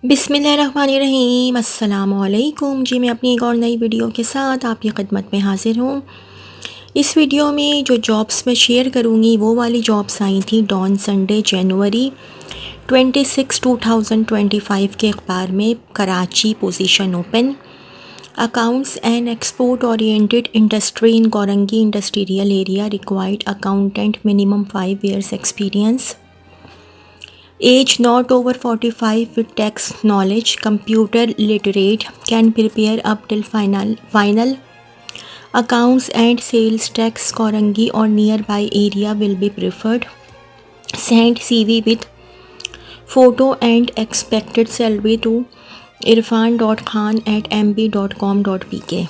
बिस्मिल्लाहिर्रहमानिर्रहीम अस्सलामुअलैकुम जी। मैं अपनी एक और नई वीडियो के साथ आपकी खिदमत में हाज़िर हूँ। इस वीडियो में जो जॉब्स मैं शेयर करूँगी वो वाली जॉब्स आई थी डॉन संडे जनवरी 26 2025 के अखबार में। Karachi position open. Accounts and export oriented industry in Korangi industrial area required accountant minimum 5 years experience. Age not over 45 with tax knowledge, computer literate, can prepare up till final accounts and sales tax. Korangi or nearby area will be preferred. Send CV with photo and expected salary to irfan.khan@mb.com.pk.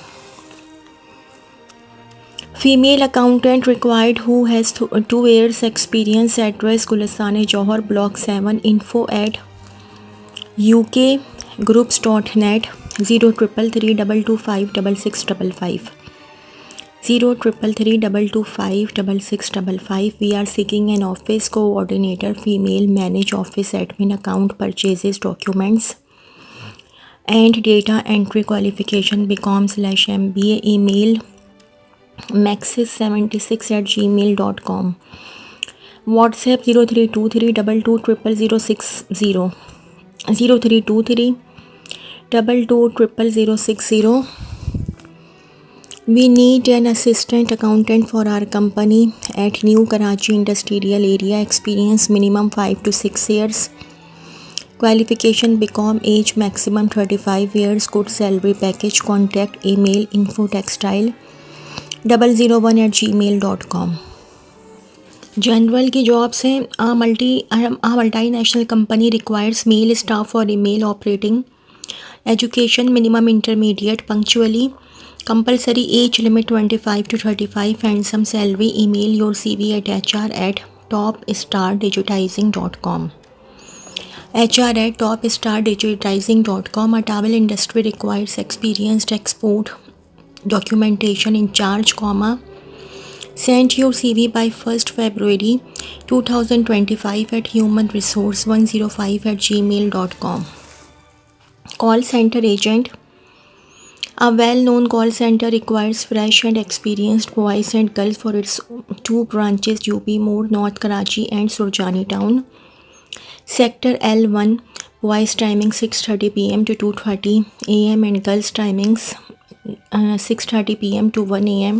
Female accountant required who has 2 years experience. Address Gulistan Johar Block 7 info@ukgroups.net 0333225655 0333225655. We are seeking an office coordinator female. Manage office admin account purchases documents and data entry. Qualification BCom/MBA. Email maxis76@gmail.com. WhatsApp 0323220060 0323220060. We need an assistant accountant for our company at New Karachi Industrial Area. Experience minimum 5 to 6 years. Qualification BCom. Age maximum 35 years. Good salary package. Contact email infotextile001@gmail.com. General की jobs हैं। Multinational company requires male staff और email operating. Education minimum intermediate punctually. Compulsory age limit 25 to 35. Handsome salary. Email your CV at hr@topstardigitizing.com. hr@topstardigitizing.com. A towel industry requires experienced export documentation in charge, send your CV by 1st February 2025 at humanresource105@gmail.com. Call center agent. A well-known call center requires fresh and experienced boys and girls for its 2 branches, UP Mode, North Karachi and Surjani Town. Sector L1. Boys timing 6:30 PM to 2:30 AM and girls timings 6:30 PM to 1 AM.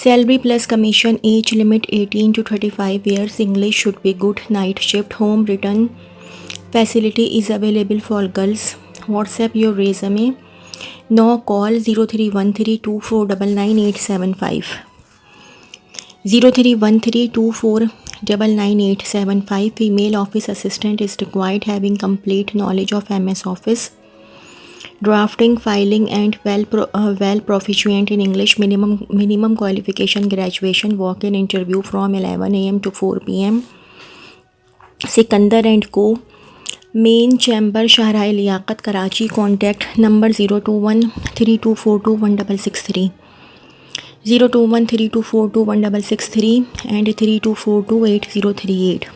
Salary plus commission. Age limit 18 to 35 years. English should be good. Night shift. Home return facility is available for girls. WhatsApp your resume. No call 031324997875 031324997875. Female office assistant is required having complete knowledge of MS Office, drafting, filing and well proficient in English. Minimum qualification graduation. Walk-in interview from 11 AM to 4 PM. Sikandar and Co. Main Chamber, Shahrahe Liaqat, Karachi. Contact number 0213242163 0213242163 and 32428038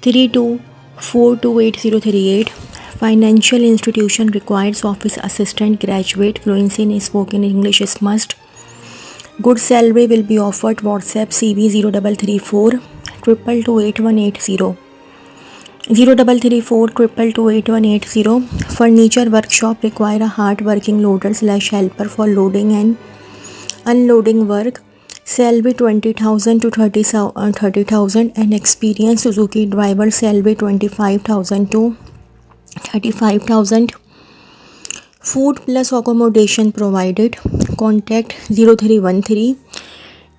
32428038. Financial institution requires office assistant graduate. Fluency in spoken English is must. Good salary will be offered. WhatsApp CV 0334 2228180 0334 2228180. Furniture workshop require a hard working loader/helper for loading and unloading work. Salary 20,000 to 30,000 and experienced Suzuki driver. Salary 25,000 to 35,000. Food plus accommodation provided. Contact 0313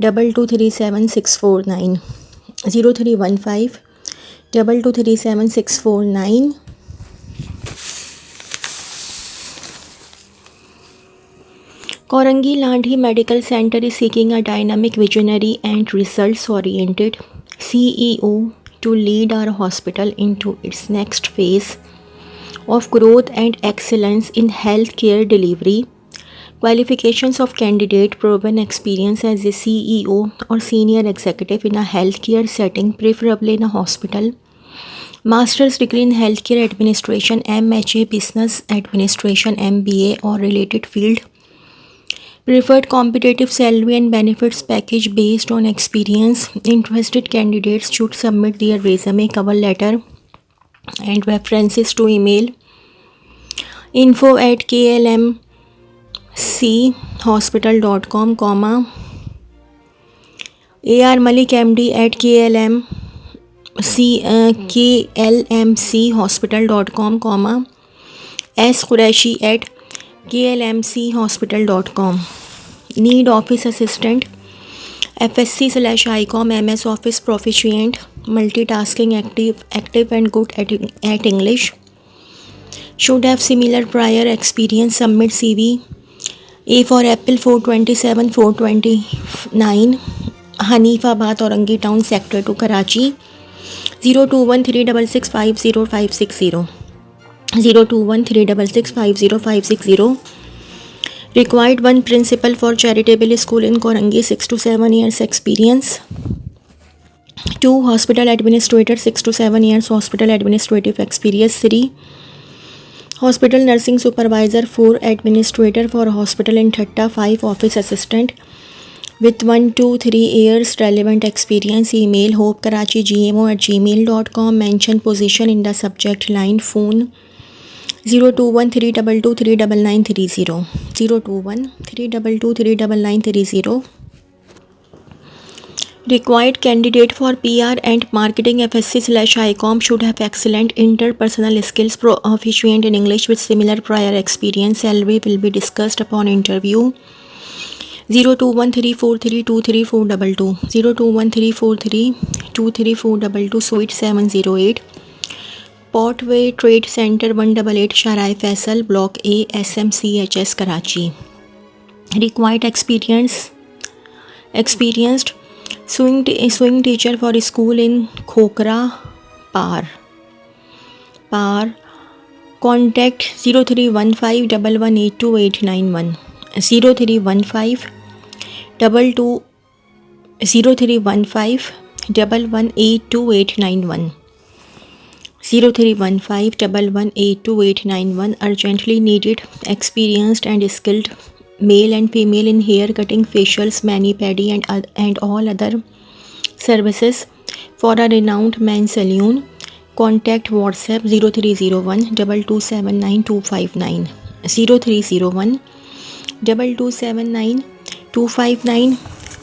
2237649 0315 2237649. Korangi Landhi Medical Center is seeking a dynamic, visionary and results oriented CEO to lead our hospital into its next phase of growth and excellence in healthcare delivery. Qualifications of candidate: proven experience as a CEO or senior executive in a healthcare setting, preferably in a hospital. Master's degree in Healthcare Administration, MHA Business Administration, MBA or related field. Preferred competitive salary and benefits package based on experience. Interested candidates should submit their resume, cover letter and references to email info@klmchospital.com, armali@klmchospital.com, squreshi@klmchospital.com. Need office assistant, FSC/ICOM, MS Office proficient, multitasking, active and good at English. Should have similar prior experience. Submit CV. A for Apple 427 429 Hanifabad, Aurangi Town, Sector 2, Karachi. 021366505060. 021366505060. Required one principal for charitable school in Korangi, 6 to 7 years experience. 2 hospital administrator, 6 to 7 years hospital administrative experience. 3 hospital nursing supervisor. 4 administrator for hospital in Thatta. 5 office assistant with 1 to 3 years relevant experience. Email hopekarachi@gmail.com. Mention position in the subject line. Phone 0213223930. 0213223930. Required candidate for PR and marketing, FSC/ICOM, should have excellent interpersonal skills, proficient in English with similar prior experience. Salary will be discussed upon interview. 0213432342. 0213432342. Suite 708. Portway Trade Center, 188 Sharai Faisal, Block A, SMCHS, Karachi. Required experienced swing teacher for school in Khokra, Par. Contact 0315 1182 0315 1182 0315 Urgently needed experienced and skilled male and female in hair cutting, facials, mani-pedi and all other services for a renowned men's salon. Contact WhatsApp 0301 2279 259. 0301 2279 259.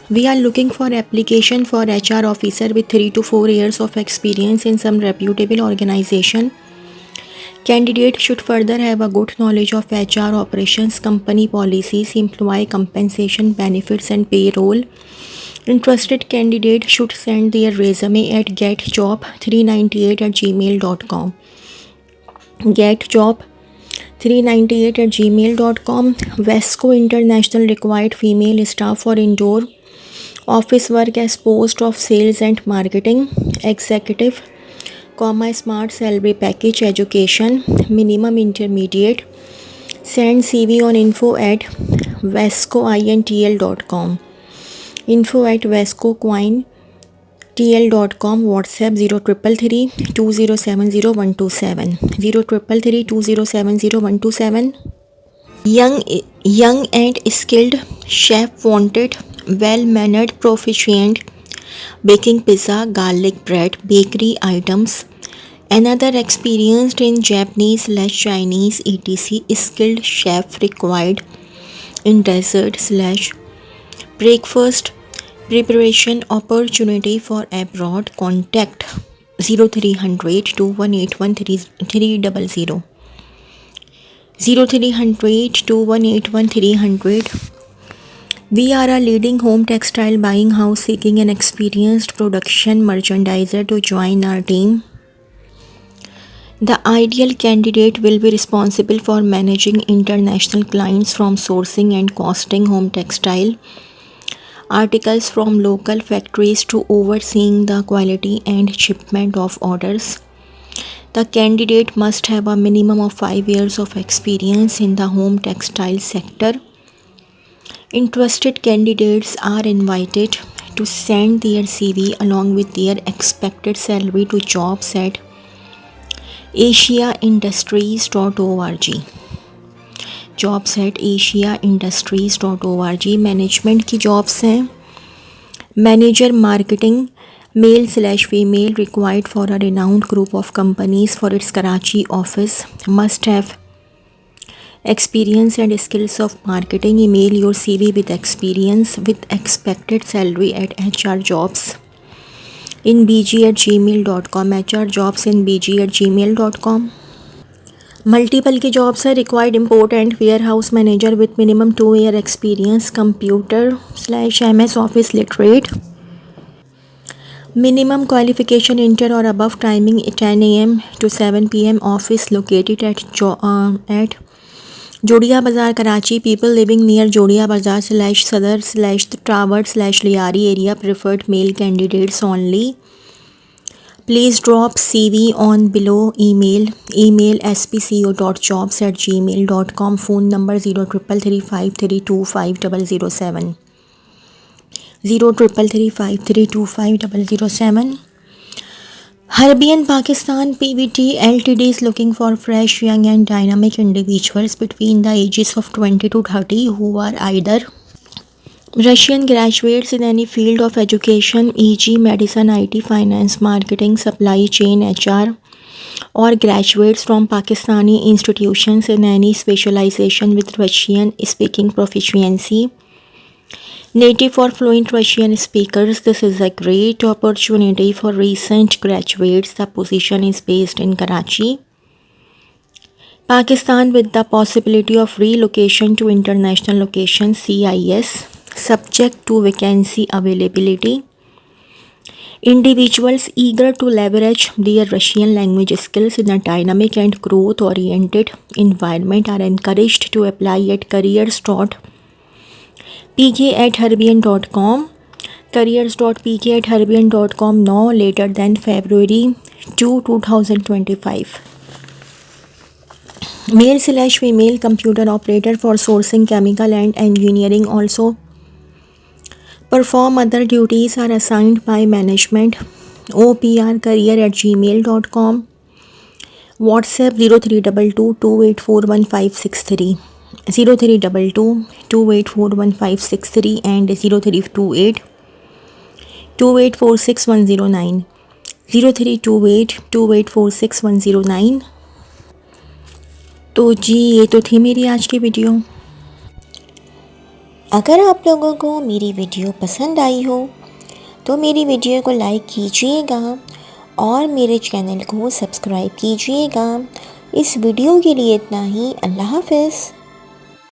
We are looking for application for HR officer with 3 to 4 years of experience in some reputable organization. Candidate should further have a good knowledge of HR operations, company policies, employee compensation, benefits and payroll. Interested candidate should send their resume at getjob398@gmail.com. getjob398@gmail.com. Vesco International required female staff for indoor office work as post of sales and marketing executive, smart salary package, education minimum intermediate. Send CV on info@vescointl.com. info@vescointl.com. WhatsApp 0333 2070 127 0333 2070 127. Young and skilled chef wanted. Well-mannered, proficient baking pizza, garlic bread, bakery items. Another experienced in Japanese/Chinese etc. Skilled chef required in dessert/breakfast preparation. Opportunity for abroad. Contact 0300 2181 300. 0300 2181 300. We are a leading home textile buying house seeking an experienced production merchandiser to join our team. The ideal candidate will be responsible for managing international clients from sourcing and costing home textile articles from local factories to overseeing the quality and shipment of orders. The candidate must have a minimum of 5 years of experience in the home textile sector. Interested candidates are invited to send their CV along with their expected salary to jobs at asiaindustries.org, jobs eight asiaindustries.org। Management की jobs हैं। Manager marketing, male/female, required for a renowned group of companies for its Karachi office, must have experience and skills of marketing। Email your CV with experience with expected salary at hrjobs in bg@gmail.com, hrjobs@bg@gmail.com। Multiple की jobs है। Required import and warehouse manager with minimum 2 year experience, computer office literate. Minimum qualification inter और above. Timing 10 AM to 7 PM। Office located at Jodia Bazaar Karachi. People living near Jodia Bazaar /सदर/टावर/लियारी area. Preferred male candidates only. Please drop CV on below email spco.jobs@gmail.com। phone number 0333532507, 0333532507। Harbian Pakistan PVT Ltd is looking for fresh, young and dynamic individuals between the ages of 20 to 30 who are either Russian graduates in any field of education, e.g. medicine, IT, finance, marketing, supply chain, HR, or graduates from Pakistani institutions in any specialization with Russian speaking proficiency. Native or fluent Russian speakers. This is a great opportunity for recent graduates. The position is based in Karachi, Pakistan, with the possibility of relocation to international locations, CIS, subject to vacancy availability. Individuals eager to leverage their Russian language skills in a dynamic and growth-oriented environment are encouraged to apply at careers.pk@harbian.com, careers.pk@harbian.com, no later than February 2, 2025. Male/female computer operator for sourcing, chemical and engineering. Also perform other duties are assigned by management. oprcareer@gmail.com. WhatsApp 0322284153, 0322284153 and 032828461009, 032828461009। तो जी ये तो थी मेरी आज की video. अगर आप लोगों को मेरी वीडियो पसंद आई हो तो मेरी वीडियो को लाइक कीजिएगा और मेरे चैनल को सब्सक्राइब कीजिएगा। इस वीडियो के लिए इतना ही। अल्लाह हाफ़िज़।